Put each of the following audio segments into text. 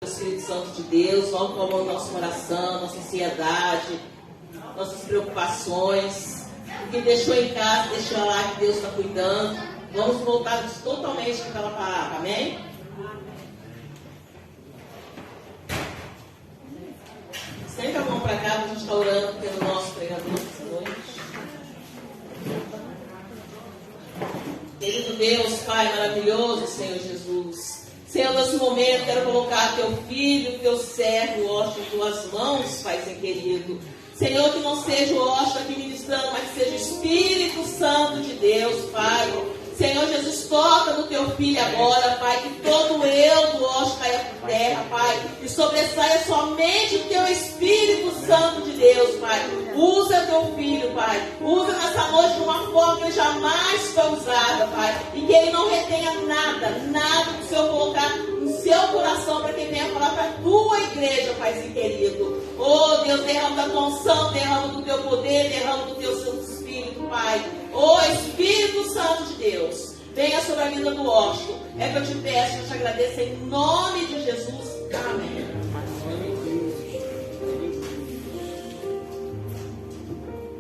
Espírito Santo de Deus, toma conta do nosso coração, nossa ansiedade, nossas preocupações. O que deixou em casa, deixou lá, que Deus está cuidando. Vamos voltar totalmente para aquela palavra, amém? Sempre a mão para cá, a gente está orando pelo nosso pregador essa noite. Querido Deus, Pai maravilhoso, Senhor Jesus. Senhor, nesse momento quero colocar teu filho, teu servo, Washington, em tuas mãos, Pai sem querido. Senhor, que não seja o Washington aqui ministrando, mas que seja o Espírito Santo de Deus, Pai. Senhor Jesus, toca no teu filho agora, Pai, que todo eu do Washington caia por terra, Pai, e sobressaia somente o teu Espírito Santo de Deus, Pai. Usa teu filho, Pai. Usa nessa noite de uma forma que jamais foi usada, Pai, e que ele não retenha nada que o Senhor colocar no seu coração para que ele venha falar para a tua igreja, Paizinho querido. Oh, Deus, derrama da tua unção, derrama do teu poder, derrama do teu Santo Espírito, Pai. Oh, Espírito Santo de Deus, venha sobre a vida do Washington. É que eu te peço, eu te agradeço em nome de Jesus. Amém.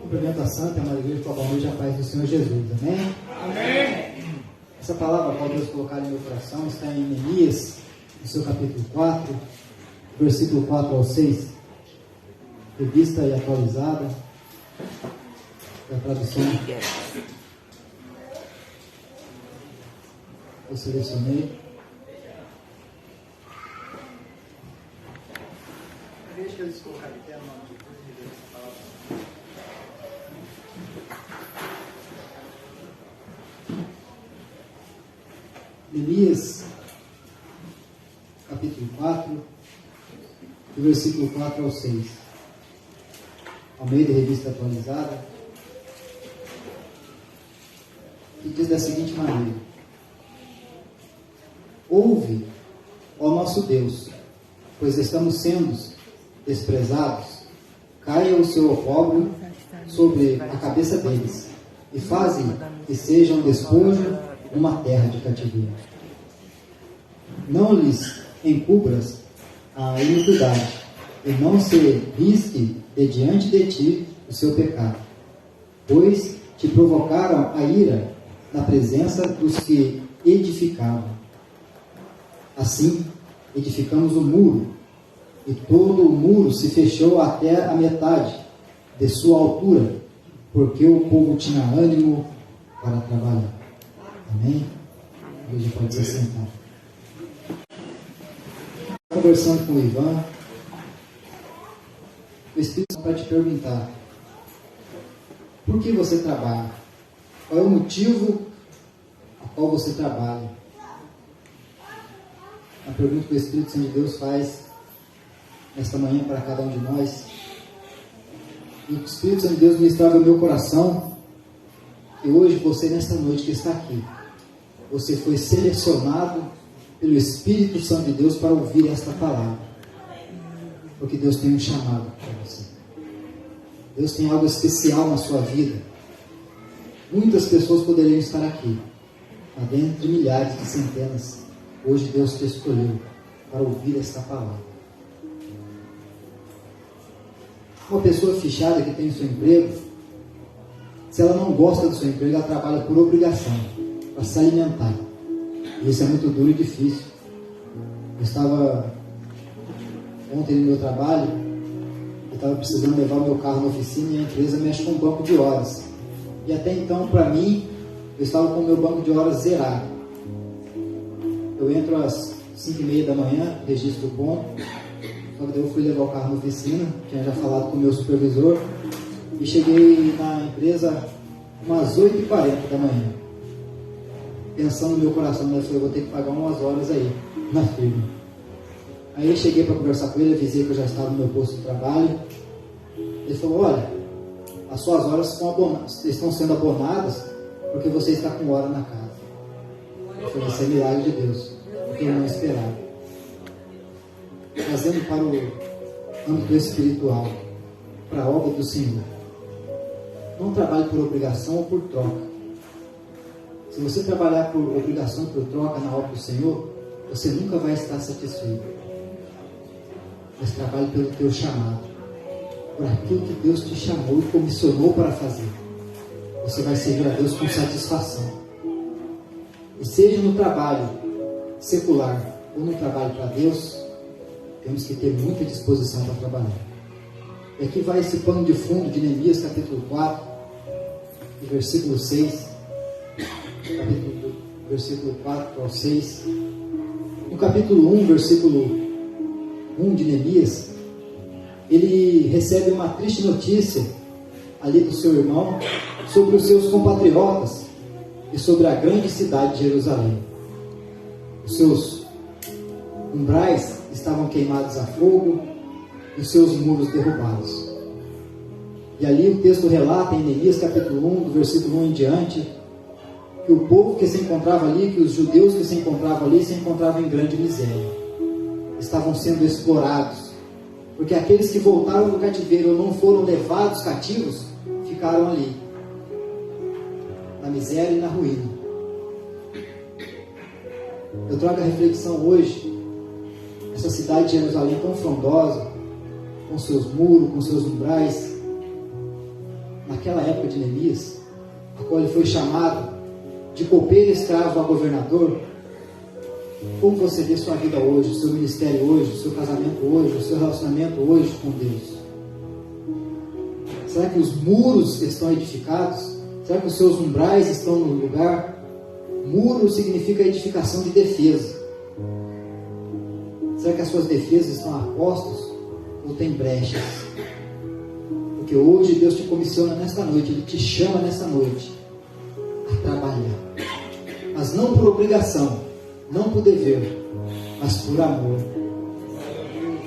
Cumprimento a Santa e a Maria Igreja com a boa noite e a paz do Senhor Jesus. Amém? Amém. Essa palavra que Deus colocar em meu coração está em Neemias, no seu capítulo 4, versículo 4 ao 6. Revista e atualizada. Da tradução. Eu selecionei. Deixa eles colocarem aqui a nome de Deus. Neemias, capítulo 4, do versículo 4 ao 6. Almeida, revista atualizada. E diz da seguinte maneira: ouve, ó nosso Deus, pois estamos sendo desprezados. Caia o seu opróbrio sobre a cabeça deles, e fazem que sejam despojo uma terra de cativeiro. Não lhes encubras a iniquidade, e não se risque de diante de ti o seu pecado, pois te provocaram a ira na presença dos que edificavam. Assim, edificamos o muro, e todo o muro se fechou até a metade de sua altura, porque o povo tinha ânimo para trabalhar. Amém? Hoje pode se sentar. Conversando com o Ivan, o Espírito Santo vai te perguntar: por que você trabalha? Qual é o motivo a qual você trabalha? A pergunta que o Espírito Santo de Deus faz nesta manhã para cada um de nós. E o Espírito Santo de Deus ministrava no meu coração que hoje você, nesta noite que está aqui, você foi selecionado pelo Espírito Santo de Deus para ouvir esta palavra. Porque Deus tem um chamado para você. Deus tem algo especial na sua vida. Muitas pessoas poderiam estar aqui, mas dentre milhares de centenas, hoje Deus te escolheu para ouvir esta palavra. Uma pessoa fechada que tem o seu emprego, se ela não gosta do seu emprego, ela trabalha por obrigação, para se alimentar. E isso é muito duro e difícil. Eu estava ontem no meu trabalho, eu estava precisando levar o meu carro na oficina e a empresa mexe com um banco de horas. E até então, para mim, eu estava com o meu banco de horas zerado. Eu entro às 5h30 da manhã, registro bom. Quando eu fui levar o carro na oficina, tinha já falado com o meu supervisor, e cheguei na empresa umas 8h40 da manhã. Pensando no meu coração, eu falei, eu vou ter que pagar umas horas aí, na firma. Aí eu cheguei para conversar com ele, avisei que eu já estava no meu posto de trabalho. Ele falou, olha, as suas horas estão sendo abonadas porque você está com hora na casa. Eu falei, isso é milagre de Deus, porque eu não esperava. Trazendo para o âmbito espiritual, para a obra do Senhor. Não trabalhe por obrigação ou por troca. Se você trabalhar por obrigação ou por troca na obra do Senhor, você nunca vai estar satisfeito. mas trabalhe pelo teu chamado, por aquilo que Deus te chamou e comissionou para fazer. Você vai servir a Deus com satisfação. E seja no trabalho secular ou no trabalho para Deus, temos que ter muita disposição para trabalhar. E aqui vai esse pano de fundo de Neemias capítulo 4, versículo 6. Versículo 4 ao 6. No capítulo 1, versículo 1 de Neemias, ele recebe uma triste notícia ali do seu irmão sobre os seus compatriotas e sobre a grande cidade de Jerusalém. Os seus umbrais estavam queimados a fogo e os seus muros derrubados. E ali o texto relata em Neemias capítulo 1, do versículo 1 em diante, que o povo que se encontrava ali, que os judeus que se encontravam ali, se encontravam em grande miséria. Estavam sendo explorados, porque aqueles que voltaram do cativeiro ou não foram levados cativos, ficaram ali, na miséria e na ruína. Eu trago a reflexão hoje, essa cidade de Jerusalém tão frondosa, com seus muros, com seus umbrais, naquela época de Neemias, a qual ele foi chamado de copeiro escravo a governador. Como você vê sua vida hoje, o seu ministério hoje, o seu casamento hoje, o seu relacionamento hoje com Deus? Será que os muros estão edificados? Será que os seus umbrais estão no lugar? Muro significa edificação de defesa. Será que as suas defesas estão a postos ou tem brechas? Porque hoje Deus te comissiona nesta noite, Ele te chama nesta noite a trabalhar, mas não por obrigação, não por dever, mas por amor.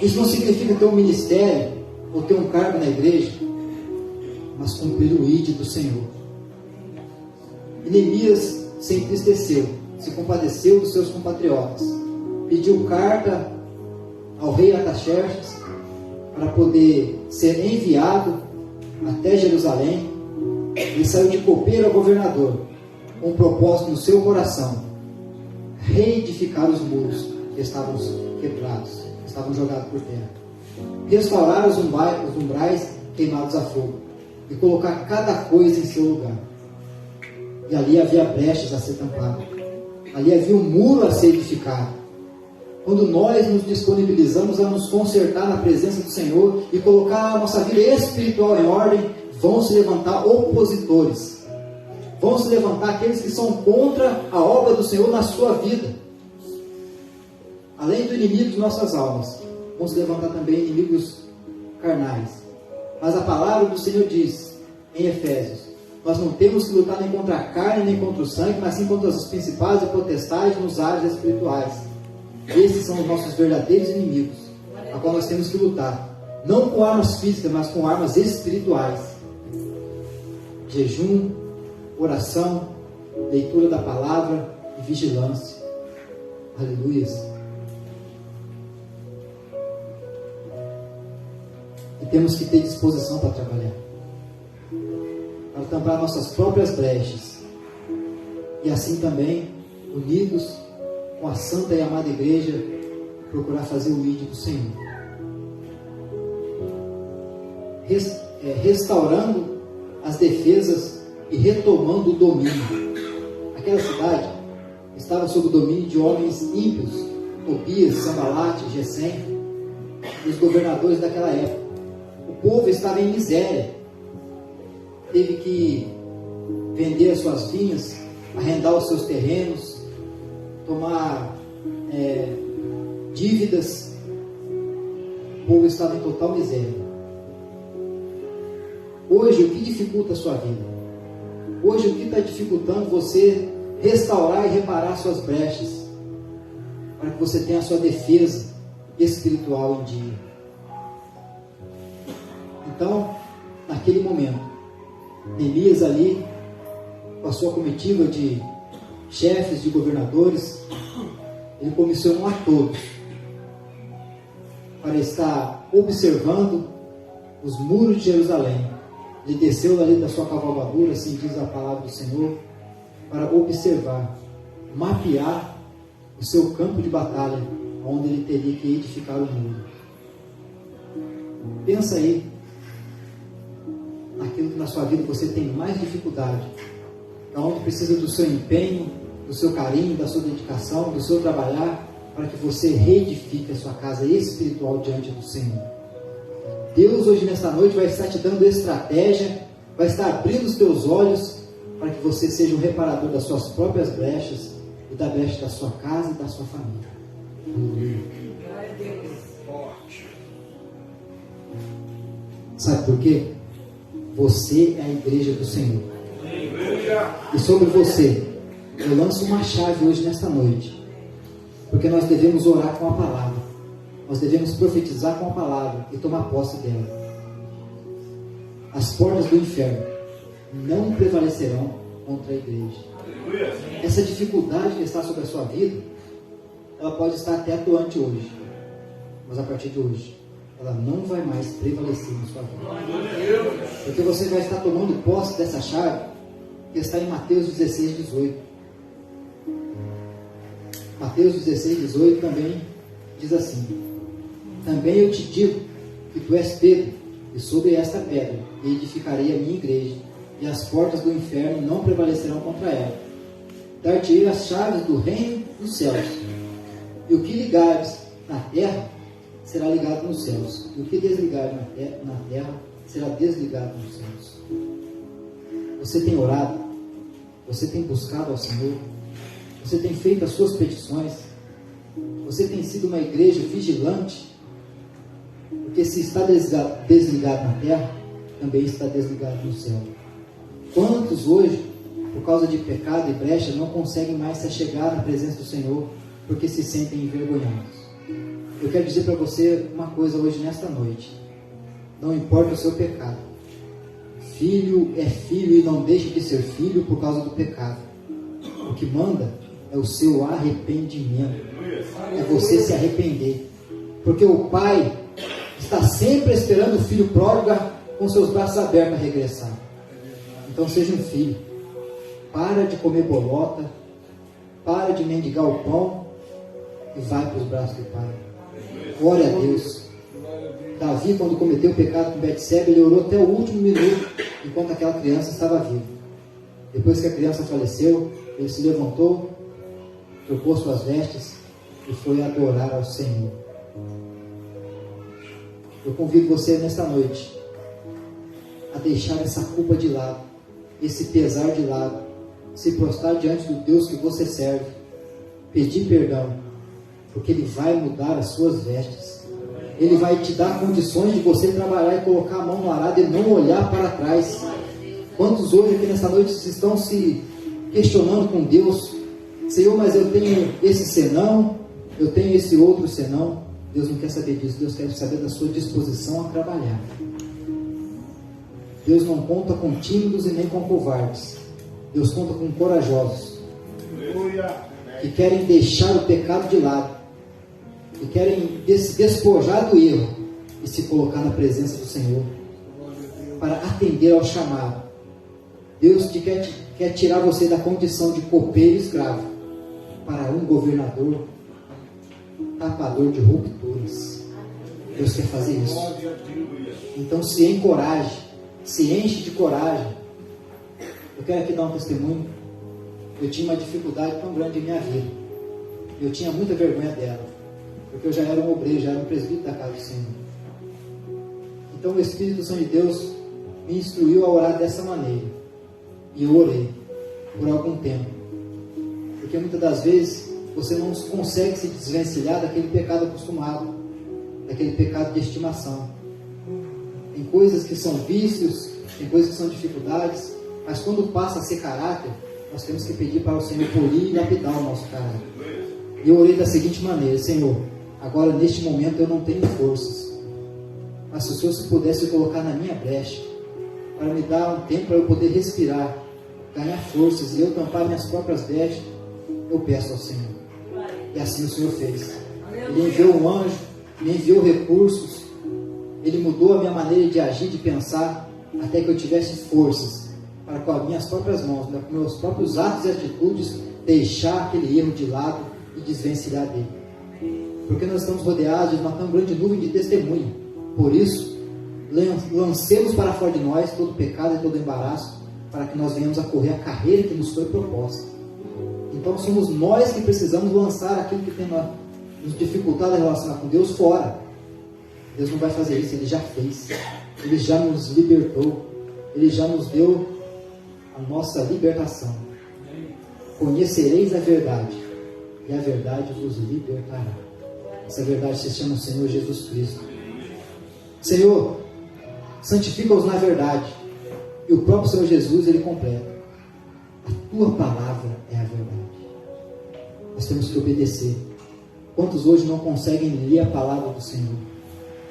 Isso não significa ter um ministério ou ter um cargo na igreja, mas cumprir o ID do Senhor. E Neemias se entristeceu, se compadeceu dos seus compatriotas, pediu carta ao rei Artaxerxes para poder ser enviado até Jerusalém. Ele saiu de copeiro a governador, com um propósito no seu coração: reedificar os muros que estavam quebrados, que estavam jogados por terra, restaurar os umbrais queimados a fogo e colocar cada coisa em seu lugar. E ali havia brechas a ser tampadas, ali havia um muro a ser edificado. Quando nós nos disponibilizamos a nos consertar na presença do Senhor e colocar a nossa vida espiritual em ordem, vão se levantar opositores, vão se levantar aqueles que são contra a obra do Senhor na sua vida. Além do inimigo de nossas almas, vão se levantar também inimigos carnais. Mas a palavra do Senhor diz em Efésios: nós não temos que lutar nem contra a carne, nem contra o sangue, mas sim contra os principados e potestades nos áreas espirituais. Esses são os nossos verdadeiros inimigos, a qual nós temos que lutar, não com armas físicas, mas com armas espirituais. Jejum, oração, leitura da palavra e vigilância. Aleluias. E temos que ter disposição para trabalhar, para tampar nossas próprias brechas, e assim também, unidos com a santa e amada igreja, procurar fazer o ID do Senhor, restaurando as defesas e retomando o domínio. Aquela cidade estava sob o domínio de homens ímpios, Tobias, Sambalate, Gesem, os governadores daquela época. O povo estava em miséria, teve que vender as suas vinhas, arrendar os seus terrenos, tomar dívidas. O povo estava em total miséria. Hoje, o que dificulta a sua vida? Hoje, o que está dificultando você restaurar e reparar suas brechas, para que você tenha a sua defesa espiritual em dia? Então, naquele momento, Neemias ali, com a sua comitiva de chefes, de governadores, ele comissionou a todos para estar observando os muros de Jerusalém. Ele desceu dali da sua cavalgadura, assim diz a palavra do Senhor, para observar, mapear o seu campo de batalha, onde ele teria que edificar o muro. Pensa aí naquilo que na sua vida você tem mais dificuldade, onde precisa do seu empenho, do seu carinho, da sua dedicação, do seu trabalhar, para que você reedifique a sua casa espiritual diante do Senhor. Deus hoje nesta noite vai estar te dando estratégia, vai estar abrindo os teus olhos para que você seja um reparador das suas próprias brechas e da brecha da sua casa e da sua família. Sabe por quê? Você é a igreja do Senhor. E sobre você, eu lanço uma chave hoje nesta noite, porque nós devemos orar com a palavra, nós devemos profetizar com a palavra e tomar posse dela. As portas do inferno não prevalecerão contra a igreja. Essa dificuldade que está sobre a sua vida, ela pode estar até atuante hoje, mas a partir de hoje ela não vai mais prevalecer na sua vida, porque você vai estar tomando posse dessa chave que está em Mateus 16, 18. Mateus 16, 18 também diz assim: também eu te digo que tu és Pedro, e sobre esta pedra edificarei a minha igreja, e as portas do inferno não prevalecerão contra ela. Dar-te-ei as chaves do reino dos céus, e o que ligares na terra será ligado nos céus, e o que desligares na terra será desligado nos céus. Você tem orado? Você tem buscado ao Senhor? Você tem feito as suas petições? Você tem sido uma igreja vigilante? Porque se está desligado na terra, também está desligado no céu. Quantos hoje, por causa de pecado e brecha, não conseguem mais se achegar na presença do Senhor, porque se sentem envergonhados? Eu quero dizer para você uma coisa hoje, nesta noite: não importa o seu pecado, filho é filho e não deixe de ser filho por causa do pecado. O que manda é o seu arrependimento, é você se arrepender, porque o pai está sempre esperando o filho pródigo com seus braços abertos a regressar. Então seja um filho, para de comer bolota, para de mendigar o pão e vai para os braços do pai. Ore a Deus. Davi, quando cometeu o pecado com Betseba, ele orou até o último minuto, enquanto aquela criança estava viva. Depois que a criança faleceu, ele se levantou, trocou suas vestes e foi adorar ao Senhor. Eu convido você nesta noite a deixar essa culpa de lado, esse pesar de lado, se prostrar diante do Deus que você serve, pedir perdão, porque Ele vai mudar as suas vestes. Ele vai te dar condições de você trabalhar e colocar a mão no arado e não olhar para trás. Quantos hoje aqui nessa noite estão se questionando com Deus: Senhor, mas eu tenho esse senão, eu tenho esse outro senão. Deus não quer saber disso. Deus quer saber da sua disposição a trabalhar. Deus não conta com tímidos e nem com covardes. Deus conta com corajosos, que querem deixar o pecado de lado, que querem se despojar do erro e se colocar na presença do Senhor para atender ao chamado. Deus quer tirar você da condição de copeiro e escravo para um governador, tapador de rupturas. Deus quer fazer isso. Então se encoraje, se enche de coragem. Eu quero aqui dar um testemunho. Eu tinha uma dificuldade tão grande em minha vida. Eu tinha muita vergonha dela, porque eu já era um obreiro, já era um presbítero da casa do Senhor. Então o Espírito Santo de Deus me instruiu a orar dessa maneira. E eu orei por algum tempo. Porque muitas das vezes você não consegue se desvencilhar daquele pecado acostumado, daquele pecado de estimação. Tem coisas que são vícios, tem coisas que são dificuldades, mas quando passa a ser caráter, nós temos que pedir para o Senhor polir e lapidar o nosso caráter. E eu orei da seguinte maneira: Senhor, agora neste momento eu não tenho forças, mas se o Senhor se pudesse colocar na minha brecha, para me dar um tempo para eu poder respirar, ganhar forças e eu tampar minhas próprias brechas, eu peço ao Senhor. E assim o Senhor fez. Ele enviou um anjo, me enviou recursos, Ele mudou a minha maneira de agir, de pensar, até que eu tivesse forças para com as minhas próprias mãos, com meus próprios atos e atitudes, deixar aquele erro de lado e desvencilhar dele. Porque nós estamos rodeados de uma tão grande nuvem de testemunho. Por isso, lancemos para fora de nós todo pecado e todo embaraço, para que nós venhamos a correr a carreira que nos foi proposta. Então somos nós que precisamos lançar aquilo que tem nos dificultado a relacionar com Deus fora. Deus não vai fazer isso, Ele já fez. Ele já nos libertou. Ele já nos deu a nossa libertação. Conhecereis a verdade, e a verdade vos libertará. Essa verdade se chama o Senhor Jesus Cristo. Senhor, santifica-os na verdade. E o próprio Senhor Jesus, Ele completa. A Tua palavra é a verdade. Nós temos que obedecer. Quantos hoje não conseguem ler a palavra do Senhor?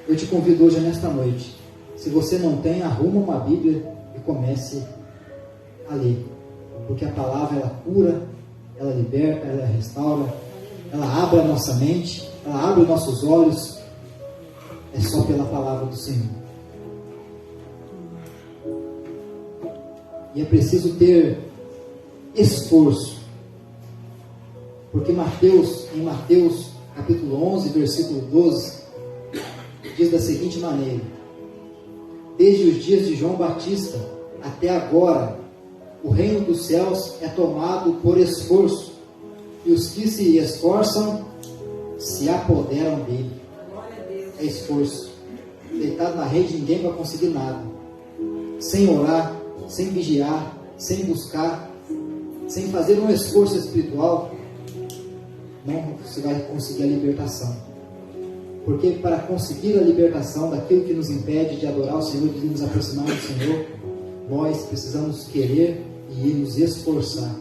Eu te convido hoje, nesta noite, se você não tem, arruma uma Bíblia e comece a ler. Porque a palavra, ela cura, ela liberta, ela restaura, ela abre a nossa mente, ela abre os nossos olhos. É só pela palavra do Senhor. E é preciso ter esforço. Porque em Mateus capítulo 11, versículo 12, diz da seguinte maneira: desde os dias de João Batista até agora, o reino dos céus é tomado por esforço, e os que se esforçam se apoderam dele. É esforço. Deitado na rede, ninguém vai conseguir nada. Sem orar, sem vigiar, sem buscar, sem fazer um esforço espiritual, não se vai conseguir a libertação. Porque para conseguir a libertação daquilo que nos impede de adorar o Senhor, de nos aproximar do Senhor, nós precisamos querer e nos esforçar.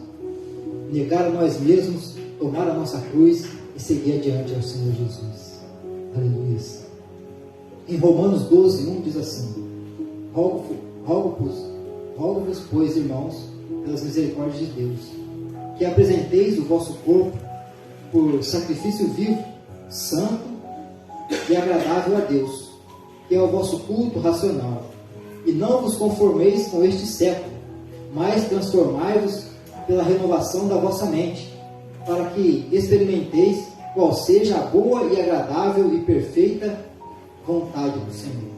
Negar a nós mesmos, tomar a nossa cruz e seguir adiante ao Senhor Jesus. Aleluia. Em Romanos 12, 1 diz assim: rogo-vos, pois, irmãos, pelas misericórdias de Deus, que apresenteis o vosso corpo por sacrifício vivo, santo e agradável a Deus, que é o vosso culto racional. E não vos conformeis com este século, mas transformai-vos pela renovação da vossa mente, para que experimenteis qual seja a boa e agradável e perfeita vontade do Senhor.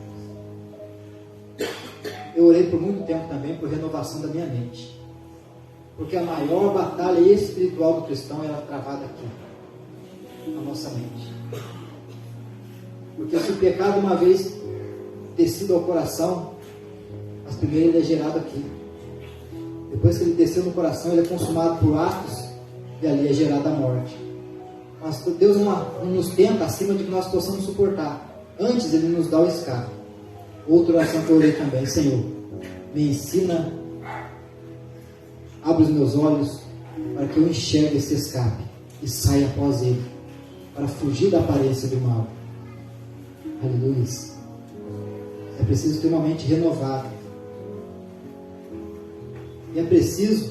Eu orei por muito tempo também por renovação da minha mente, porque a maior batalha espiritual do cristão é travada aqui, na nossa mente. Porque se o pecado uma vez descido ao coração, mas primeiro ele é gerado aqui. Depois que ele desceu no coração, ele é consumado por atos, e ali é gerada a morte. Mas Deus não nos tenta acima de que nós possamos suportar. Antes Ele nos dá o escape. Outra oração que eu orei também: Senhor, me ensina, abre os meus olhos para que eu enxergue esse escape e saia após ele, para fugir da aparência do mal. Aleluia. É preciso ter uma mente renovada. E é preciso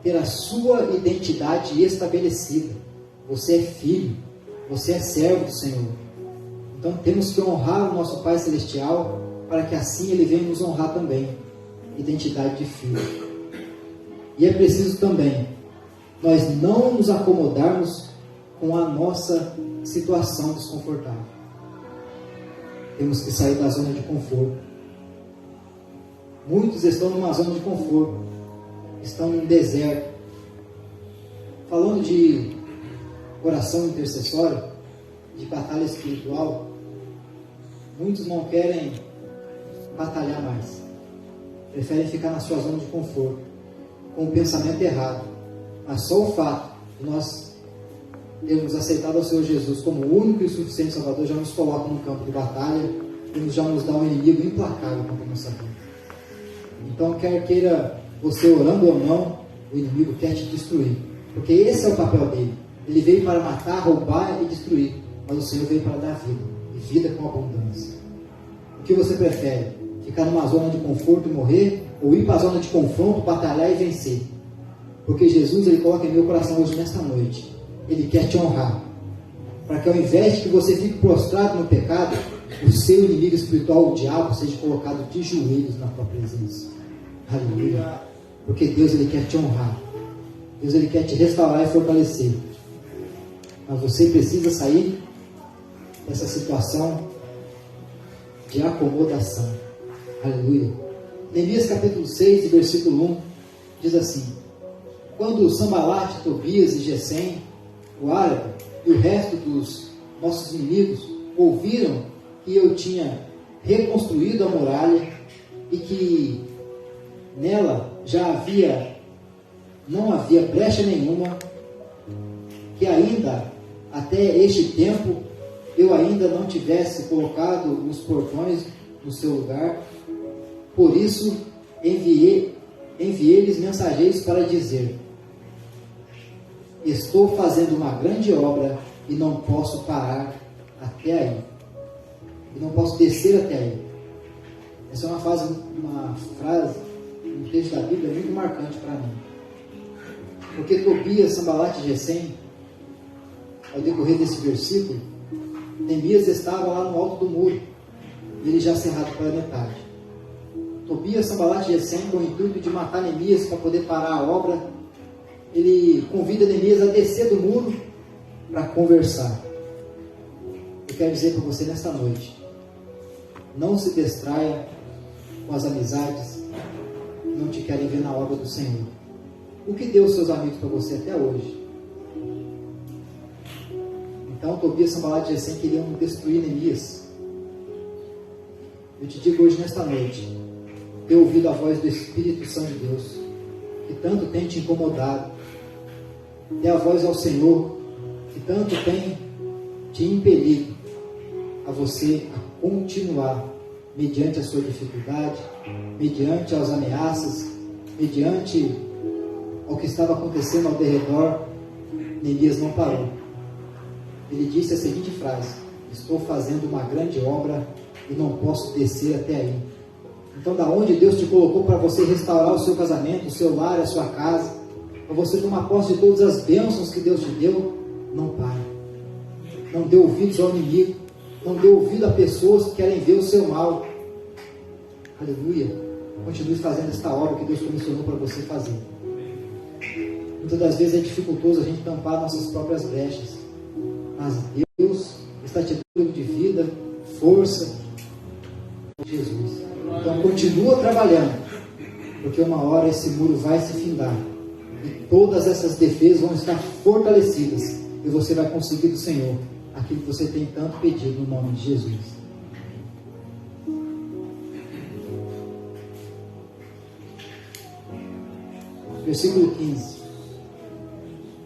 ter a sua identidade estabelecida. Você é filho, você é servo do Senhor. Então temos que honrar o nosso Pai Celestial, para que assim Ele venha nos honrar também. Identidade de filho. E é preciso também nós não nos acomodarmos com a nossa situação desconfortável. Temos que sair da zona de conforto. Muitos estão numa zona de conforto, estão num deserto. Falando de oração intercessória, de batalha espiritual, muitos não querem batalhar mais, preferem ficar na sua zona de conforto, com o pensamento errado. Mas só o fato de nós termos aceitado ao Senhor Jesus como o único e suficiente Salvador já nos coloca no campo de batalha e já nos dá um inimigo implacável contra a nossa vida. Então, quer queira você orando ou não, o inimigo quer te destruir, porque esse é o papel dele. Ele veio para matar, roubar e destruir, mas o Senhor veio para dar vida, e vida com abundância. O que você prefere? Ficar numa zona de conforto e morrer, ou ir para a zona de confronto, batalhar e vencer? Porque Jesus, Ele coloca em meu coração hoje, nesta noite, Ele quer te honrar, para que ao invés de que você fique prostrado no pecado, o seu inimigo espiritual, o diabo, seja colocado de joelhos na tua presença. Aleluia. Porque Deus, Ele quer te honrar. Deus, Ele quer te restaurar e fortalecer. Mas você precisa sair dessa situação de acomodação. Aleluia. Neemias capítulo 6, versículo 1, diz assim: quando Sambalate, Tobias e Gesem, o árabe, e o resto dos nossos inimigos ouviram que eu tinha reconstruído a muralha e que nela não havia brecha nenhuma, que ainda até este tempo eu ainda não tivesse colocado os portões no seu lugar, por isso enviei-lhes mensageiros para dizer: estou fazendo uma grande obra e não posso parar até aí, e não posso descer até aí. Essa é uma frase, um texto da Bíblia muito marcante para mim, porque Tobias, Sambalate e Gesem, ao decorrer desse versículo, Neemias estava lá no alto do muro, e ele já cerrado pela metade. Tobias, Sambalate e Gesem, com o intuito de matar Neemias para poder parar a obra, ele convida Neemias a descer do muro para conversar. Eu quero dizer para você nesta noite: não se distraia com as amizades que não te querem ver na obra do Senhor. O que deu os seus amigos para você até hoje? Então Tobias, Sambalate e Gesem queriam destruir Neemias. Eu te digo hoje nesta noite: ter ouvido a voz do Espírito Santo de Deus, que tanto tem te incomodado, dê a voz ao Senhor, que tanto tem te impelido a você a continuar, mediante a sua dificuldade, mediante as ameaças, mediante ao que estava acontecendo ao derredor. Neemias não parou. Ele disse a seguinte frase: estou fazendo uma grande obra e não posso descer até aí. Então, da onde Deus te colocou para você restaurar o seu casamento, o seu lar, a sua casa, para você tomar posse de todas as bênçãos que Deus te deu, não pare. Não dê ouvidos ao inimigo, não dê ouvido a pessoas que querem ver o seu mal. Aleluia. Continue fazendo esta obra que Deus comissionou para você fazer. Muitas das vezes é dificultoso a gente tampar nossas próprias brechas, mas Deus está te dando de vida, força, Jesus. Então continua trabalhando, porque uma hora esse muro vai se findar e todas essas defesas vão estar fortalecidas e você vai conseguir do Senhor aquilo que você tem tanto pedido no nome de Jesus. Versículo 15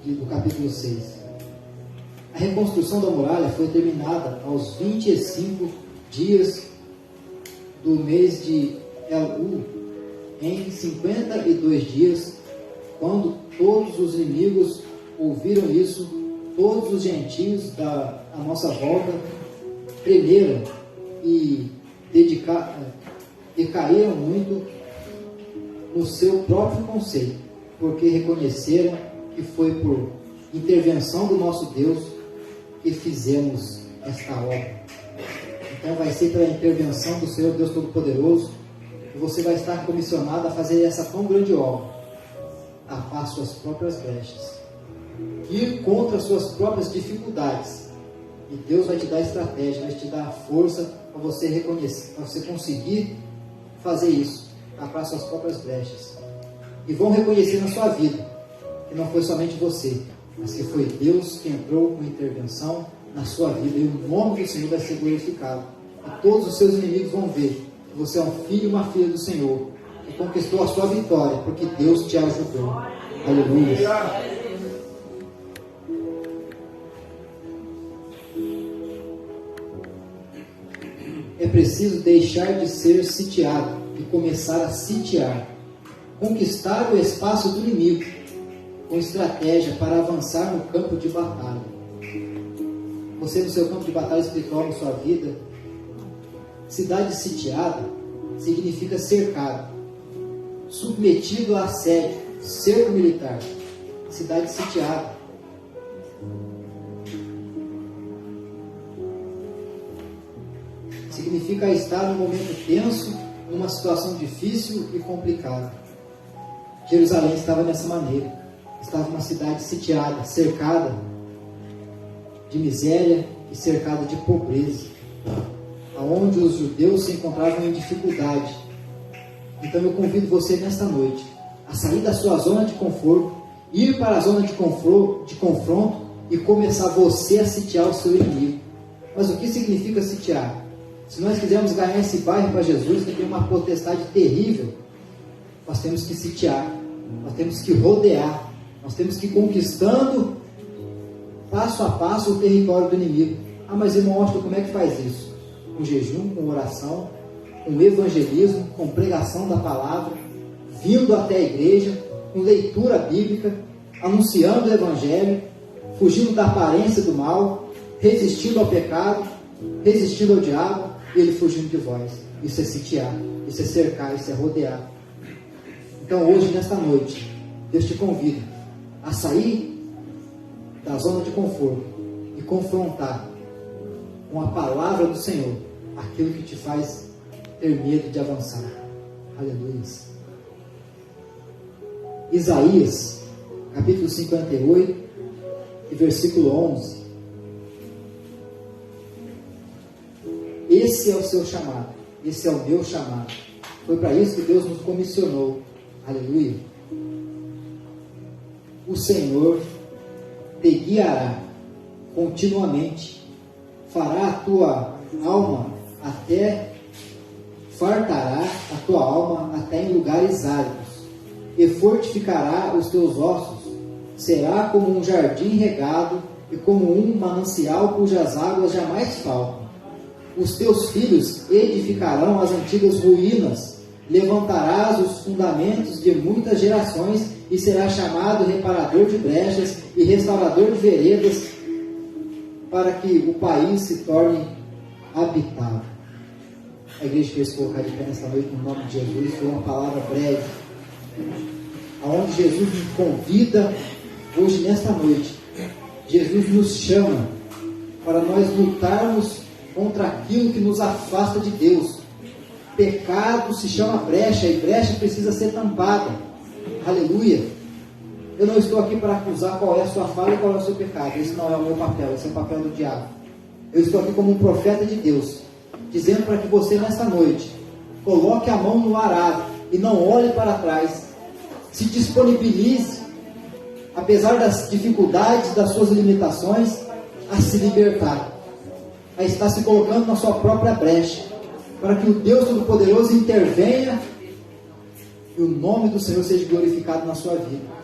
do capítulo 6. A reconstrução da muralha foi terminada aos 25 dias do mês de Elul, em 52 dias, quando todos os inimigos ouviram isso, todos os gentios à nossa volta tremeram e decaíram muito no seu próprio conceito, porque reconheceram que foi por intervenção do nosso Deus que fizemos esta obra. Então vai ser pela intervenção do Senhor Deus Todo-Poderoso que você vai estar comissionado a fazer essa tão grande obra, tapar suas próprias brechas, ir contra as suas próprias dificuldades, e Deus vai te dar estratégia, vai te dar força para você reconhecer, para você conseguir fazer isso, tapar suas próprias brechas, e vão reconhecer na sua vida que não foi somente você, mas que foi Deus que entrou com intervenção na sua vida, e o nome do Senhor vai ser glorificado. E todos os seus inimigos vão ver que você é um filho e uma filha do Senhor, que conquistou a sua vitória, porque Deus te ajudou. Aleluia. É preciso deixar de ser sitiado e começar a sitiar, conquistar o espaço do inimigo, com estratégia para avançar no campo de batalha. Você no seu campo de batalha espiritual, na sua vida, cidade sitiada significa cercado, submetido a assédio, cerco militar. Cidade sitiada significa estar num momento tenso, numa situação difícil e complicada. Jerusalém estava dessa maneira. Estava uma cidade sitiada, cercada de miséria e cercada de pobreza, onde os judeus se encontravam em dificuldade. Então eu convido você nesta noite a sair da sua zona de conforto, ir para a zona de confronto e começar você a sitiar o seu inimigo. Mas o que significa sitiar? Se nós quisermos ganhar esse bairro para Jesus, que tem uma potestade terrível, nós temos que sitiar, nós temos que rodear, nós temos que ir conquistando passo a passo o território do inimigo. Ah, mas irmão Austin, como é que faz isso? Com jejum, com oração, com evangelismo, com pregação da palavra, vindo até a igreja, com leitura bíblica, anunciando o evangelho, fugindo da aparência do mal, resistindo ao pecado, resistindo ao diabo, e ele fugindo de vós. Isso é sitiar, isso é cercar, isso é rodear. Então hoje, nesta noite, Deus te convida a sair da zona de conforto e confrontar com a palavra do Senhor aquilo que te faz ter medo de avançar. Aleluia. Isaías, capítulo 58 e versículo 11. Esse é o seu chamado, esse é o meu chamado. Foi para isso que Deus nos comissionou. Aleluia. O Senhor te guiará continuamente, fará a tua alma fartará a tua alma até em lugares áridos, e fortificará os teus ossos, será como um jardim regado e como um manancial cujas águas jamais faltam. Os teus filhos edificarão as antigas ruínas, levantarás os fundamentos de muitas gerações e será chamado reparador de brechas e restaurador de veredas, para que o país se torne habitável. A igreja quer se colocar de pé nesta noite no nome de Jesus. Foi uma palavra breve, aonde Jesus nos convida hoje nesta noite. Jesus nos chama para nós lutarmos contra aquilo que nos afasta de Deus. Pecado se chama brecha, e brecha precisa ser tampada. Aleluia. Eu não estou aqui para acusar qual é a sua falha e qual é o seu pecado. Esse não é o meu papel, esse é o papel do diabo. Eu estou aqui como um profeta de Deus, dizendo para que você nesta noite coloque a mão no arado e não olhe para trás. Se disponibilize, apesar das dificuldades, das suas limitações, a se libertar, a estar se colocando na sua própria brecha, para que o Deus Todo-Poderoso intervenha e o nome do Senhor seja glorificado na sua vida.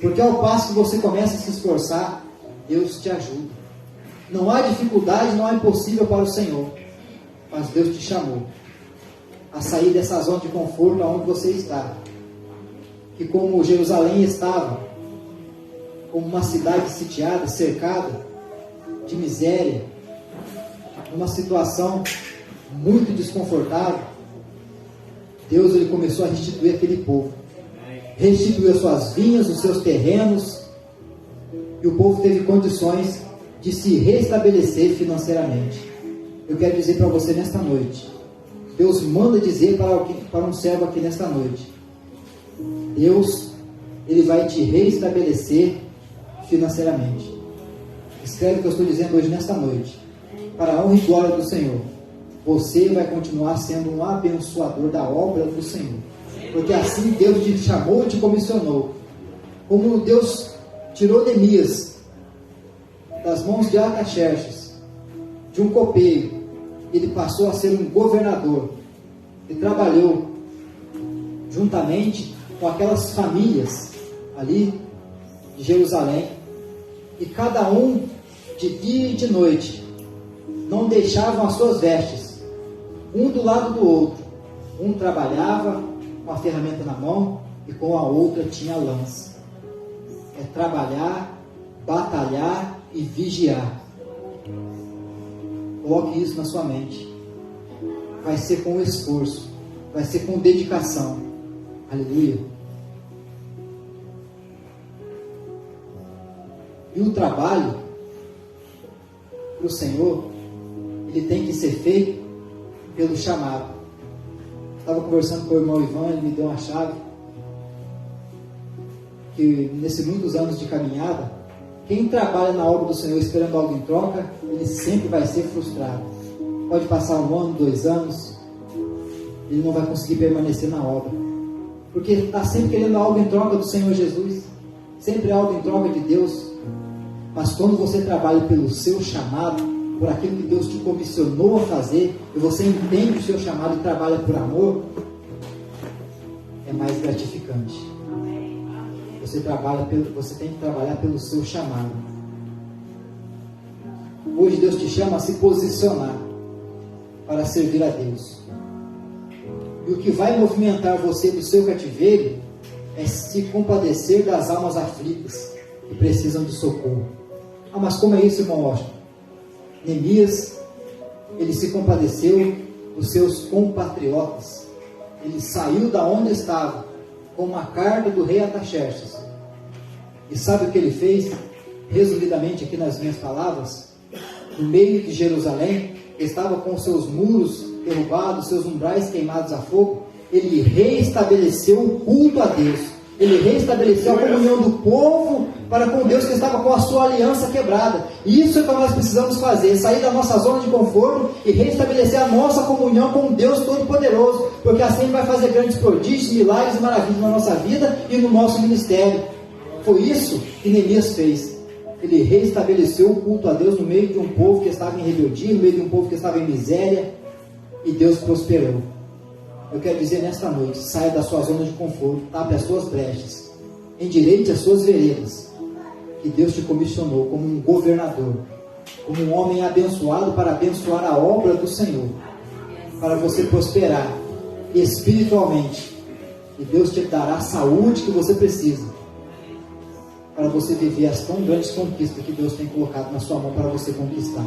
Porque ao passo que você começa a se esforçar, Deus te ajuda. Não há dificuldade, não há impossível para o Senhor. Mas Deus te chamou a sair dessa zona de conforto aonde você está. Que como Jerusalém estava, como uma cidade sitiada, cercada de miséria, numa situação muito desconfortável, Deus ele começou a restituir aquele povo. Restituiu as suas vinhas, os seus terrenos, e o povo teve condições de se restabelecer financeiramente. Eu quero dizer para você nesta noite, Deus manda dizer para um servo aqui nesta noite, Deus, ele vai te restabelecer financeiramente. Escreve o que eu estou dizendo hoje nesta noite, para a honra e glória do Senhor. Você vai continuar sendo um abençoador da obra do Senhor, porque assim Deus te chamou e te comissionou. Como Deus tirou Neemias das mãos de Artaxerxes, de um copeiro, ele passou a ser um governador e trabalhou juntamente com aquelas famílias ali de Jerusalém, e cada um de dia e de noite não deixavam as suas vestes um do lado do outro. Um trabalhava com a ferramenta na mão e com a outra tinha a lança. É trabalhar, batalhar e vigiar. Coloque isso na sua mente. Vai ser com esforço, vai ser com dedicação. Aleluia. E o trabalho para o Senhor, ele tem que ser feito pelo chamado. Estava conversando com o irmão Ivan, ele me deu uma chave, que nesses muitos anos de caminhada, quem trabalha na obra do Senhor esperando algo em troca, ele sempre vai ser frustrado. Pode passar 1 ano, 2 anos, ele não vai conseguir permanecer na obra, porque ele está sempre querendo algo em troca do Senhor Jesus, sempre algo em troca de Deus. Mas quando você trabalha pelo seu chamado, por aquilo que Deus te comissionou a fazer, e você entende o seu chamado e trabalha por amor, é mais gratificante. Você tem que trabalhar pelo seu chamado. Hoje Deus te chama a se posicionar para servir a Deus. E o que vai movimentar você do seu cativeiro é se compadecer das almas aflitas que precisam de socorro. Ah, mas como é isso, irmão Washington? Neemias, ele se compadeceu dos seus compatriotas. Ele saiu da onde estava com uma carta do rei Artaxerxes. E sabe o que ele fez? Resumidamente aqui nas minhas palavras, no meio de Jerusalém, estava com seus muros derrubados, seus umbrais queimados a fogo. Ele reestabeleceu o culto a Deus. Ele reestabeleceu a comunhão do povo para com Deus, que estava com a sua aliança quebrada. E isso é o que nós precisamos fazer: sair da nossa zona de conforto e reestabelecer a nossa comunhão com Deus Todo-Poderoso, porque assim Ele vai fazer grandes prodígios, milagres e maravilhas na nossa vida e no nosso ministério. Foi isso que Neemias fez. Ele reestabeleceu o culto a Deus no meio de um povo que estava em rebeldia, no meio de um povo que estava em miséria, e Deus prosperou. Eu quero dizer nesta noite: saia da sua zona de conforto, tape as suas brechas, endireite as suas veredas, que Deus te comissionou como um governador, como um homem abençoado para abençoar a obra do Senhor, para você prosperar espiritualmente, e Deus te dará a saúde que você precisa, para você viver as tão grandes conquistas que Deus tem colocado na sua mão para você conquistar.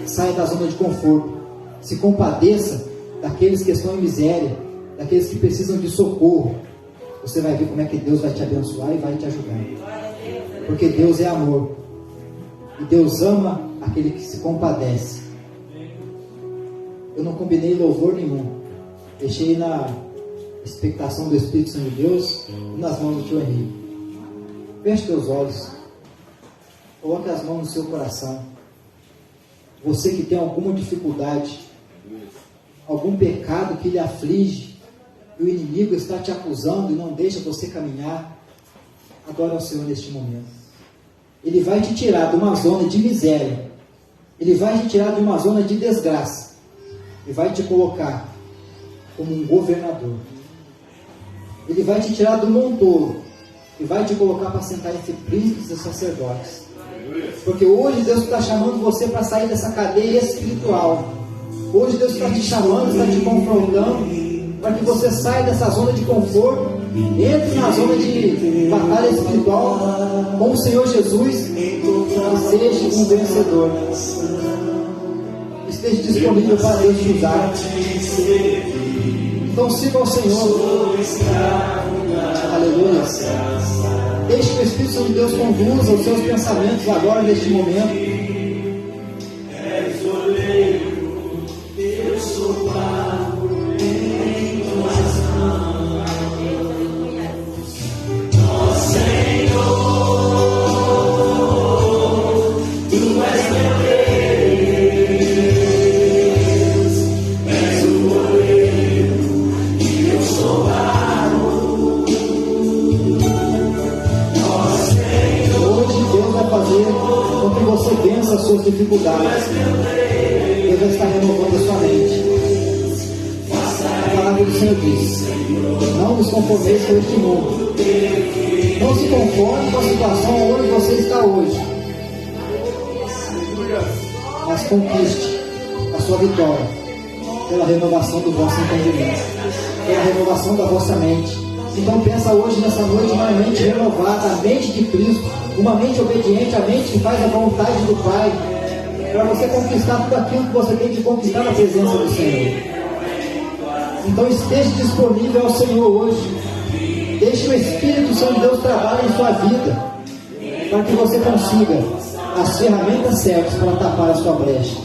Saia da zona de conforto, se compadeça daqueles que estão em miséria, daqueles que precisam de socorro. Você vai ver como é que Deus vai te abençoar e vai te ajudar, porque Deus é amor, e Deus ama aquele que se compadece. Eu não combinei louvor nenhum, deixei na expectação do Espírito Santo de Deus e nas mãos do tio Henrique. Feche teus olhos, coloque as mãos no seu coração. Você que tem alguma dificuldade, algum pecado que lhe aflige, e o inimigo está te acusando e não deixa você caminhar, adore ao Senhor neste momento. Ele vai te tirar de uma zona de miséria, Ele vai te tirar de uma zona de desgraça, e vai te colocar como um governador. Ele vai te tirar do montouro e vai te colocar para sentar entre príncipes e sacerdotes. Porque hoje Deus está chamando você para sair dessa cadeia espiritual. Hoje Deus está te chamando, está te confrontando, para que você saia dessa zona de conforto, entre na zona de batalha espiritual com o Senhor Jesus e seja um vencedor. Esteja disponível para Deus te usar. Então sirva ao Senhor. Aleluia. Deixe que o Espírito Santo de Deus conduza os seus pensamentos agora, neste momento. Eu sou pago em tuas mãos, ó Senhor, Tu és meu Deus, és o oleiro e eu sou barro, ó Senhor. Hoje Deus vai fazer com que você vença as suas dificuldades. Deus vai estar renovando a sua mente. A palavra do Senhor diz: não nos conformeis com este mundo. Não se conforme com a situação onde você está hoje, mas conquiste a sua vitória pela renovação do vosso entendimento, pela renovação da vossa mente. Então pensa hoje, nessa noite, uma mente renovada, a mente de Cristo, uma mente obediente, a mente que faz a vontade do Pai, para você conquistar tudo aquilo que você tem que conquistar na presença do Senhor. Então esteja disponível ao Senhor hoje. Deixe que o Espírito Santo de Deus trabalhe em sua vida, para que você consiga as ferramentas certas para tapar a sua brecha.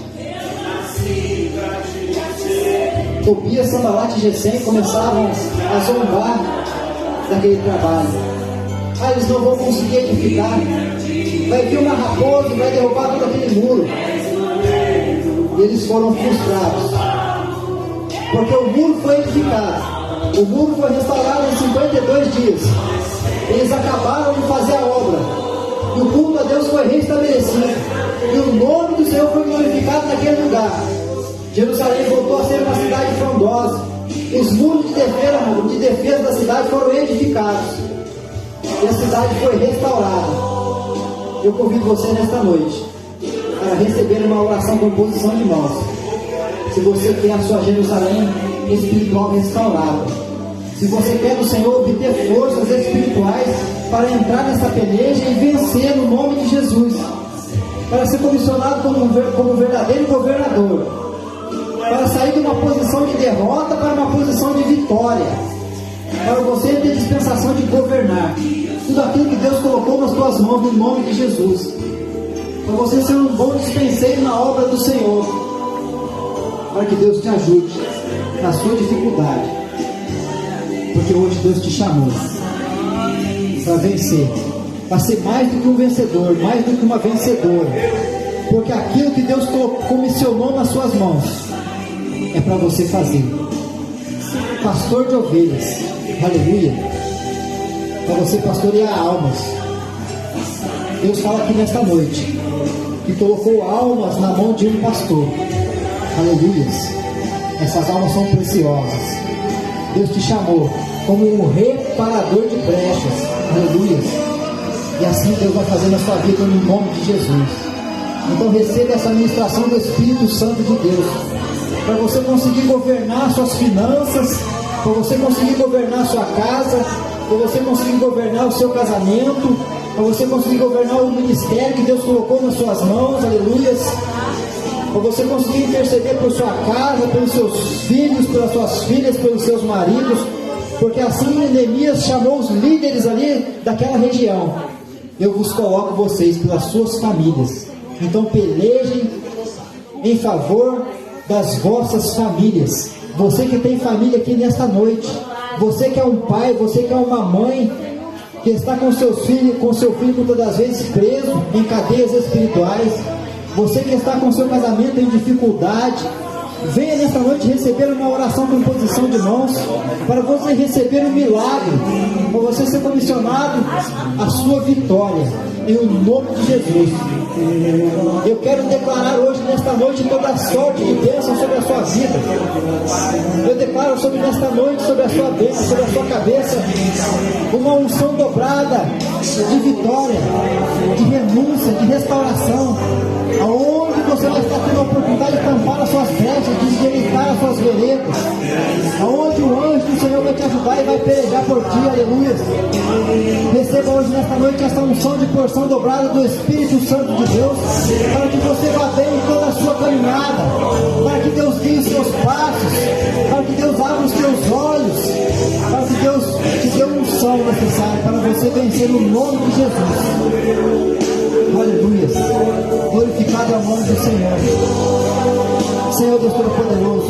Tobias, Sanbalat e Gesem começavam a zombar daquele trabalho. Eles não vão conseguir edificar. Vai vir uma raposa e vai derrubar todo aquele muro. e eles foram frustrados, porque o muro foi edificado, o muro foi restaurado em 52 dias, eles acabaram de fazer a obra, e o culto a Deus foi restabelecido, e o nome do Senhor foi glorificado naquele lugar. Jerusalém voltou a ser uma cidade frondosa, os muros de defesa da cidade foram edificados, e a cidade foi restaurada. Eu convido você nesta noite para receber uma oração com posição de mãos. Se você quer a sua Jerusalém espiritual restaurada, se você quer do Senhor obter forças espirituais para entrar nessa peleja e vencer no nome de Jesus, para ser comissionado como verdadeiro governador, para sair de uma posição de derrota para uma posição de vitória, para você ter dispensação de governar tudo aquilo que Deus colocou nas tuas mãos no nome de Jesus, para você ser um bom dispenseiro na obra do Senhor, para que Deus te ajude na sua dificuldade, porque hoje Deus te chamou para vencer, para ser mais do que um vencedor, mais do que uma vencedora, porque aquilo que Deus comissionou nas suas mãos é para você fazer. Pastor de ovelhas, aleluia, para você pastorear almas. Deus fala aqui nesta noite que colocou almas na mão de um pastor, aleluia. Essas almas são preciosas. Deus te chamou como um reparador de brechas, aleluia. E assim Deus vai fazer na sua vida no nome de Jesus. Então receba essa ministração do Espírito Santo de Deus, para você conseguir governar suas finanças, para você conseguir governar sua casa, para você conseguir governar o seu casamento, para você conseguir governar o ministério que Deus colocou nas suas mãos, aleluias, para você conseguir interceder por sua casa, pelos seus filhos, pelas suas filhas, pelos seus maridos, porque assim Neemias chamou os líderes ali daquela região. Eu vos coloco vocês pelas suas famílias, então pelejem em favor das vossas famílias. Você que tem família aqui nesta noite, você que é um pai, você que é uma mãe, que está com seus filhos, com seu filho muitas das vezes preso em cadeias espirituais, você que está com seu casamento em dificuldade, venha nesta noite receber uma oração com posição de mãos, para você receber um milagre, para você ser comissionado a sua vitória, em nome de Jesus. Eu quero declarar hoje, nesta noite, toda a sorte de bênção sobre a sua vida. Eu declaro sobre nesta noite, sobre a sua bênção, sobre a sua cabeça, uma unção dobrada de vitória, de renúncia, de restauração, aonde você vai estar tendo a oportunidade de tampar as suas brechas, de endireitar as suas veredas, aonde o anjo do Senhor vai te ajudar e vai pelejar por ti, aleluia. Receba hoje nesta noite essa unção de porção dobrada do Espírito Santo de Deus, para que você vá bem em toda a sua caminhada, para que Deus guie os seus passos, para que Deus abra os teus olhos, para que Deus te dê uma unção necessária para você vencer no nome de Jesus. Aleluia. Glorificado é o nome do Senhor. Senhor Deus Todo-Poderoso,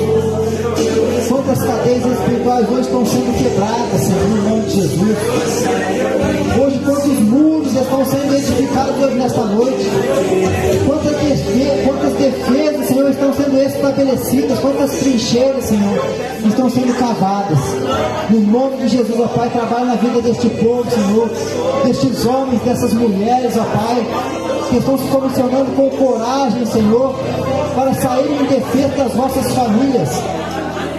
quantas cadeias espirituais hoje estão sendo quebradas, Senhor, no nome de Jesus. Hoje quantos muros estão sendo edificados hoje nesta noite, quantas defesas, Senhor, estão sendo estabelecidas, quantas trincheiras, Senhor, estão sendo cavadas. No nome de Jesus, ó Pai, trabalha na vida deste povo, Senhor, destes homens, dessas mulheres, ó Pai, que estão se comissionando com coragem, Senhor, para sair em defesa das nossas famílias.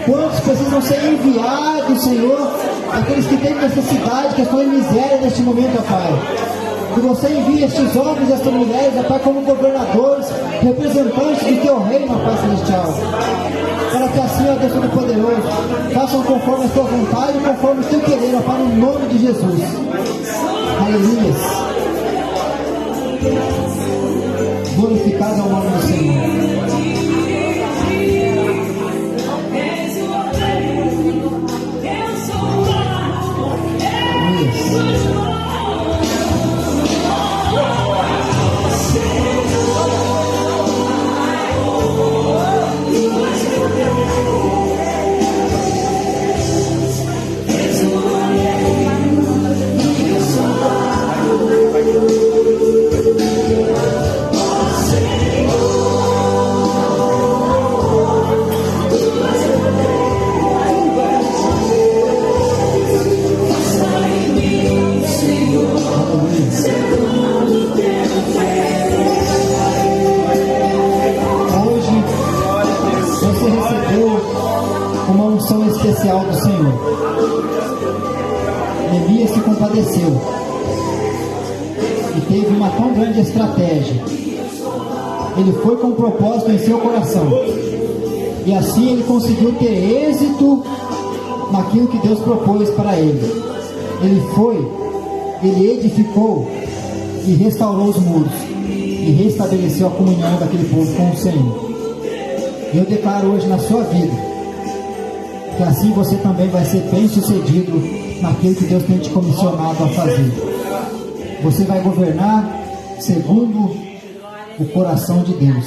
Quantos precisam ser enviados, Senhor, aqueles que têm necessidade, que estão em miséria neste momento, ó Pai. Que você envie estes homens e estas mulheres, ó Pai, como governadores, representantes do teu reino, ó Pai Celestial. Para que assim, ó Deus Todo-Poderoso, façam conforme a tua vontade e conforme o teu querer, ó Pai, no nome de Jesus. Aleluia. Glorificado é o nome do Senhor. Senhor. especial do Senhor. Neemias se compadeceu e teve uma tão grande estratégia. Ele foi com um propósito em seu coração, e assim ele conseguiu ter êxito naquilo que Deus propôs para ele. Ele edificou e restaurou os muros e restabeleceu a comunhão daquele povo com o Senhor. Eu declaro hoje na sua vida que assim você também vai ser bem sucedido naquilo que Deus tem te comissionado a fazer. Você vai governar segundo o coração de Deus.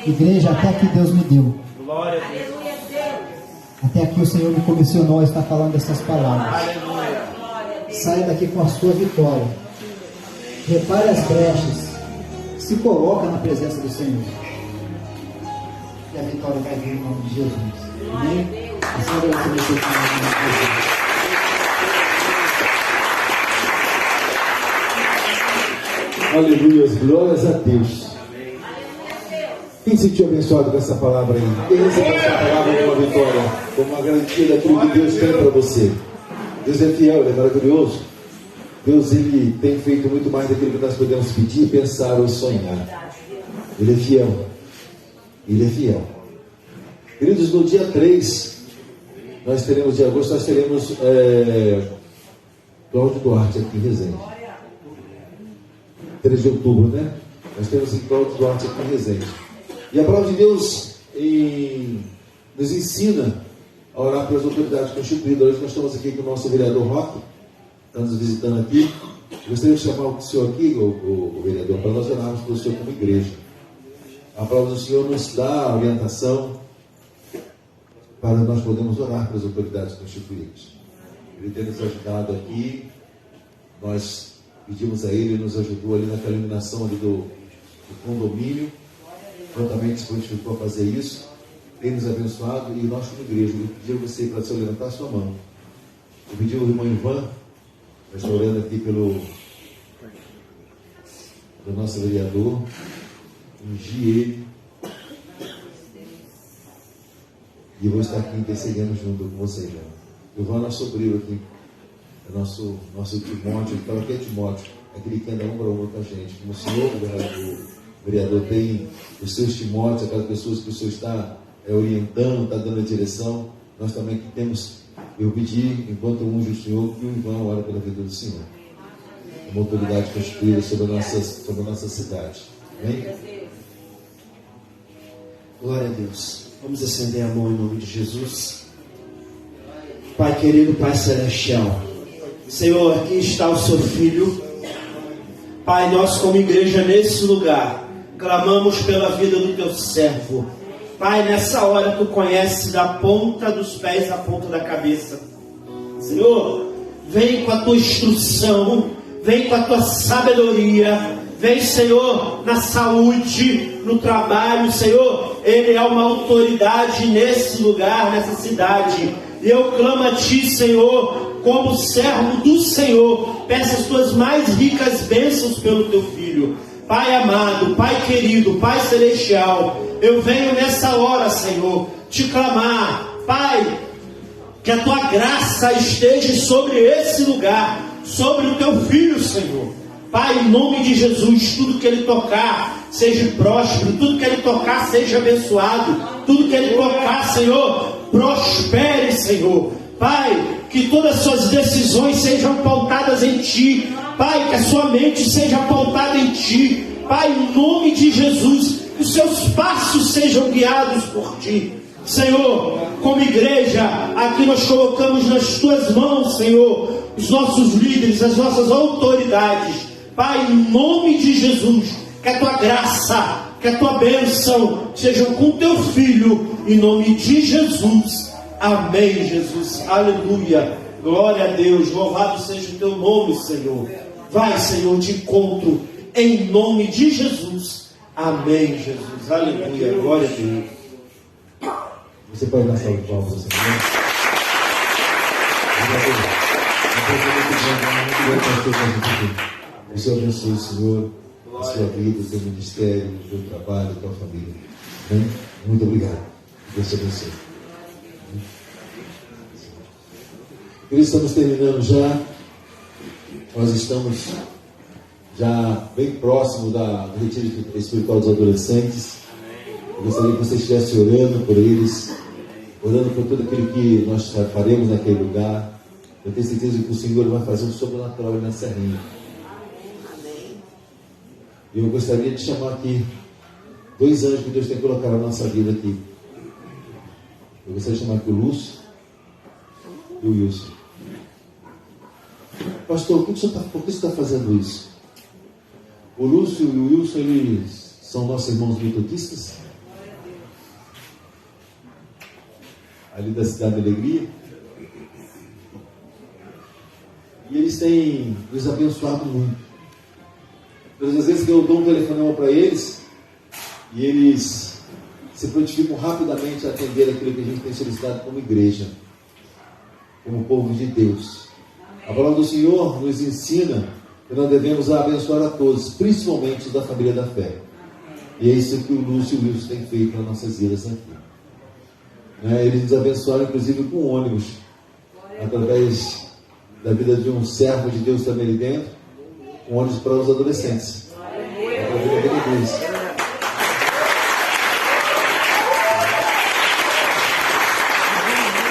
Igreja, até aqui Deus me deu. Até aqui o Senhor me comissionou a estar falando essas palavras. Saia daqui com a sua vitória. Repare as brechas. Se coloca na presença do Senhor. E a vitória vai vir em nome de Jesus. Amém? Assim eu vou começar a aleluia, glórias a Deus. Quem se sentiu abençoado com essa palavra aí? Quem recebeu essa palavra como uma vitória, como uma garantia daquilo que Deus tem para você? Deus é fiel, Ele é maravilhoso. Deus, Ele tem feito muito mais daquilo que nós podemos pedir, pensar ou sonhar. Ele é fiel. Ele é fiel. Queridos, no dia 3 de agosto, nós teremos Cláudio Duarte aqui em Resende. 3 de outubro, né? Nós temos Cláudio Duarte aqui em Resende. E a palavra de Deus nos ensina a orar pelas autoridades constituídas. Hoje nós estamos aqui com o nosso vereador Roque, está nos visitando aqui. Gostaria de chamar o senhor aqui, o vereador, para nós orarmos pelo senhor como igreja. A palavra do Senhor nos dá a orientação para nós podermos orar pelas autoridades constituídas. Ele tem nos ajudado aqui, nós pedimos a Ele, Ele nos ajudou ali naquela iluminação ali do condomínio, prontamente se prontificou a fazer isso, tem nos abençoado, e nós como igreja, eu pedi a você para levantar a sua mão. Eu pedi ao irmão Ivan, nós estamos orando aqui pelo nosso vereador, ungir ele, e eu vou estar aqui intercedendo junto com vocês. Eu vou ao nosso sobrinho aqui, é nosso Timóteo. Ele fala que é Timóteo, aquele que anda ombro a ombro com a gente. Como o senhor, o vereador, tem os seus Timóteos, aquelas pessoas que o senhor está orientando, está dando a direção, nós também que temos. Eu pedi, enquanto eu unjo o senhor, que o Ivan ore pela vida do senhor, uma autoridade constituída sobre a nossa cidade. Amém? Glória a Deus. Vamos acender a mão em nome de Jesus. Pai querido, Pai celestial, Senhor, aqui está o seu filho. Pai, nós como igreja nesse lugar clamamos pela vida do teu servo. Pai, nessa hora tu conheces da ponta dos pés à ponta da cabeça. Senhor, vem com a tua instrução, vem com a tua sabedoria, vem, Senhor, na saúde, no trabalho. Senhor, Ele é uma autoridade nesse lugar, nessa cidade. E eu clamo a Ti, Senhor, como servo do Senhor, peço as Tuas mais ricas bênçãos pelo Teu Filho. Pai amado, Pai querido, Pai celestial, eu venho nessa hora, Senhor, te clamar, Pai, que a Tua graça esteja sobre esse lugar, sobre o Teu Filho, Senhor. Pai, em nome de Jesus, tudo que Ele tocar seja próspero, tudo que Ele tocar seja abençoado, tudo que Ele tocar, Senhor, prospere, Senhor. Pai, que todas as suas decisões sejam pautadas em Ti. Pai, que a sua mente seja pautada em Ti. Pai, em nome de Jesus, que os seus passos sejam guiados por Ti. Senhor, como igreja, aqui nós colocamos nas Tuas mãos, Senhor, os nossos líderes, as nossas autoridades. Pai, em nome de Jesus, que a Tua graça, que a Tua bênção sejam com Teu Filho, em nome de Jesus. Amém, Jesus. Aleluia. Glória a Deus. Louvado seja o Teu nome, Senhor. Vai, Senhor, de encontro, em nome de Jesus. Amém, Jesus. Aleluia. Glória a Deus. Você pode dar salve de palmas, Senhor. O Senhor abençoe, Senhor, a sua vida, o seu ministério, o seu trabalho, a tua família. Amém? Muito obrigado. Deus te abençoe. Estamos terminando já. Nós estamos já bem próximo do retiro espiritual dos adolescentes. Eu gostaria que você estivesse orando por eles, orando por tudo aquilo que nós faremos naquele lugar. Eu tenho certeza que o Senhor vai fazer um sobrenatural na Serrinha. E eu gostaria de chamar aqui 2 anjos que Deus tem colocado na nossa vida aqui. Eu gostaria de chamar aqui o Lúcio e o Wilson. Pastor, por que você está fazendo isso? O Lúcio e o Wilson, eles são nossos irmãos metodistas, ali da Cidade da Alegria. E eles têm nos abençoado muito. Todas as vezes que eu dou um telefonema para eles, e eles se prontificam rapidamente a atender aquilo que a gente tem solicitado como igreja, como povo de Deus. A palavra do Senhor nos ensina que nós devemos abençoar a todos, principalmente da família da fé. E é isso que o Lúcio e o Wilson têm feito nas nossas vidas aqui. Eles nos abençoaram, inclusive, com ônibus, através da vida de um servo de Deus também ali dentro, com ônibus para os adolescentes.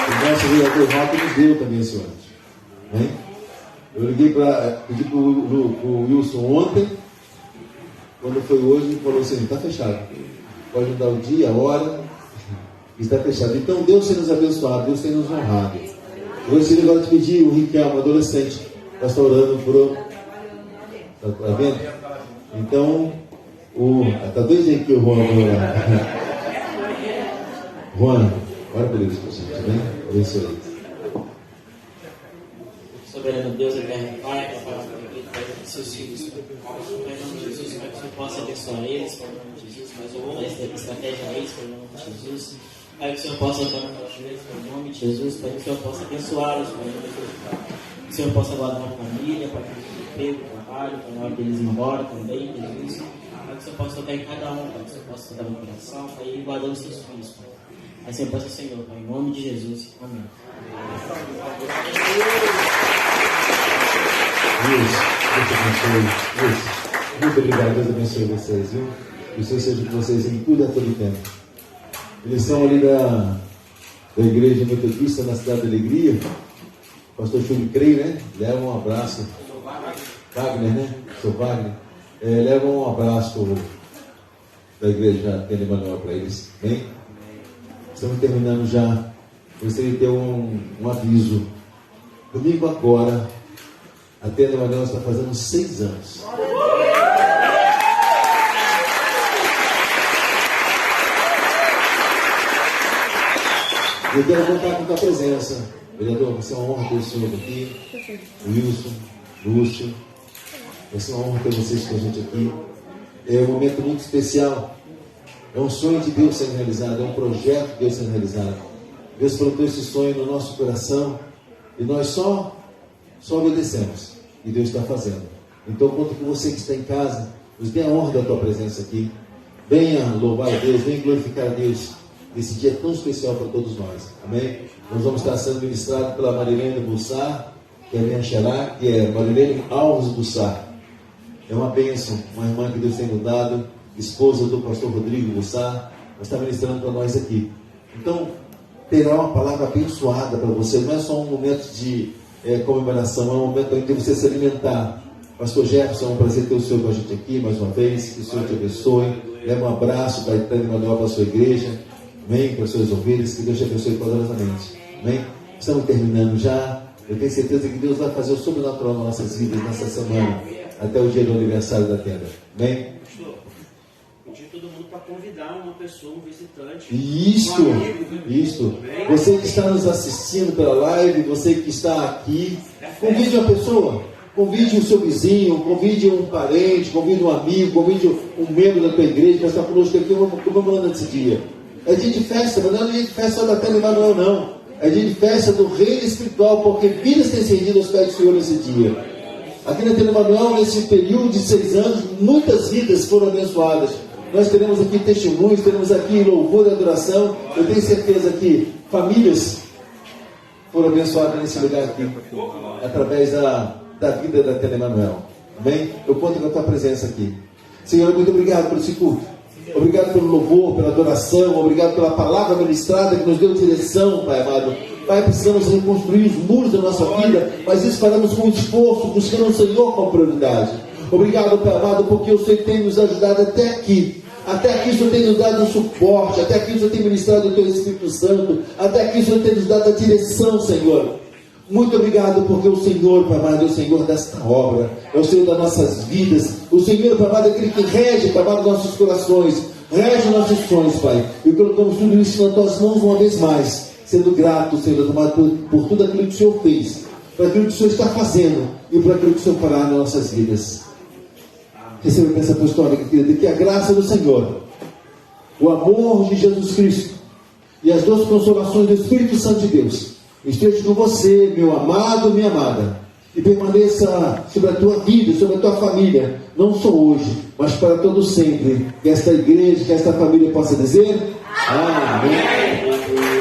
O nosso vereador Roque nos deu também esse ônibus. Né? Eu liguei pedi para o Wilson ontem, quando foi hoje, ele falou assim: está fechado. Pode dar o dia, a hora, está fechado. Então Deus tem nos abençoado, Deus tem nos honrado. Eu gostaria agora de pedir o Riquelme, adolescente, está orando por. Está vendo? Então, está dois aí que o Juan vai orar. Juan, ora por eles, gente, tá bem? Abençoe eles. Soberano Deus, eterno Pai, que a palavra dos seus filhos, Pai, em nome de Jesus, para que o Senhor possa abençoar eles, para o nome de Jesus, mas eu vou essa estratégia a eles, para o nome de Jesus, para que o Senhor possa dar naquelas vezes, para o nome de Jesus, para que o Senhor possa abençoá-los, para o nome de Jesus, que o Senhor possa guardar a família, para que eles emprego, trabalho, para na hora que eles ir embora também, Jesus, para que o Senhor possa tocar em cada um, para que o Senhor possa tocar no coração, para ir guardando os seus filhos, Pai. Assim eu peço ao Senhor, Pai, em nome de Jesus. Amém. Muito obrigado, Deus abençoe vocês, viu? Que o Senhor seja com vocês em tudo e a todo tempo. Eles são ali da igreja metodista na Cidade da Alegria. O pastor Júlio Crei, né? Leva um abraço. Wagner, né? Sou Wagner. Leva um abraço da igreja Tenda Emanuel para eles. Bem? Estamos terminando já. Gostaria de ter um aviso. Domingo agora, a Tenda Emanuel está fazendo 6 anos. Eu quero contar com a tua presença. Vereador, vai ser uma honra ter o senhor aqui. Wilson, Lúcio. Vai ser uma honra ter vocês com a gente aqui. É um momento muito especial. É um sonho de Deus sendo realizado. É um projeto de Deus sendo realizado. Deus plantou esse sonho no nosso coração. E nós só obedecemos. E Deus está fazendo. Então, conto com você que está em casa. Nos dê a honra da tua presença aqui. Venha louvar a Deus. Venha glorificar a Deus. Esse dia é tão especial para todos nós. Amém? Nós vamos estar sendo ministrados pela Marilene Bussar, que é minha xará, que é Marilene Alves Bussar. É uma bênção, uma irmã que Deus tem nos dado, esposa do pastor Rodrigo Bussar, vai estar ministrando para nós aqui. Então, terá uma palavra abençoada para você. Não é só um momento de comemoração, é um momento em que você se alimentar. Pastor Jefferson, é um prazer ter o senhor com a gente aqui mais uma vez. Que o Senhor te abençoe. Leva um abraço para a Tenda Emanuel, para a sua igreja. Amém? Para as suas ovelhas. Que Deus te abençoe poderosamente. Amém? Estamos terminando já. Eu tenho certeza que Deus vai fazer o sobrenatural nas nossas vidas nessa semana, até o dia do aniversário da tenda. Amém? Pedir todo mundo para convidar uma pessoa, um visitante. Isso, um amigo, isso. Você que está nos assistindo pela live, você que está aqui, convide uma pessoa. Convide o seu vizinho, convide um parente, convide um amigo, convide um membro da tua igreja para estar conosco aqui comemorando esse dia. É dia de festa, mas não é dia de festa só da Tenda Emanuel, não. É dia de festa do reino espiritual, porque vidas têm servido aos pés do Senhor nesse dia. Aqui na Tenda Emanuel, nesse período de 6 anos, muitas vidas foram abençoadas. Nós teremos aqui testemunhos, teremos aqui louvor e adoração. Eu tenho certeza que famílias foram abençoadas nesse lugar aqui, através da vida da Tele Emanuel. Amém? Eu conto com a tua presença aqui. Senhor, muito obrigado por esse culto. Obrigado pelo louvor, pela adoração. Obrigado pela palavra ministrada que nos deu direção, Pai amado. Pai, precisamos reconstruir os muros da nossa vida, mas isso faremos com esforço, buscando o Senhor com prioridade. Obrigado, Pai amado, porque o Senhor tem nos ajudado até aqui. Até aqui o Senhor tem nos dado um suporte. Até aqui o Senhor tem ministrado o Teu Espírito Santo. Até aqui o Senhor tem nos dado a direção, Senhor. Muito obrigado, porque o Senhor, Pai amado, é o Senhor desta obra. É o Senhor das nossas vidas. O Senhor, Pai amado, é aquele que rege, Pai amado, nossos corações. Rege nossos sonhos, Pai. E colocamos tudo isso nas Tuas mãos uma vez mais. Sendo grato, Senhor, por tudo aquilo que o Senhor fez. Por aquilo que o Senhor está fazendo. E por aquilo que o Senhor fará nas nossas vidas. Receba a bênção apostólica, querida, que a graça do Senhor, o amor de Jesus Cristo e as duas consolações do Espírito Santo de Deus esteja com você, meu amado, minha amada, e permaneça sobre a tua vida, sobre a tua família, não só hoje, mas para todo sempre. Que esta igreja, que esta família possa dizer amém.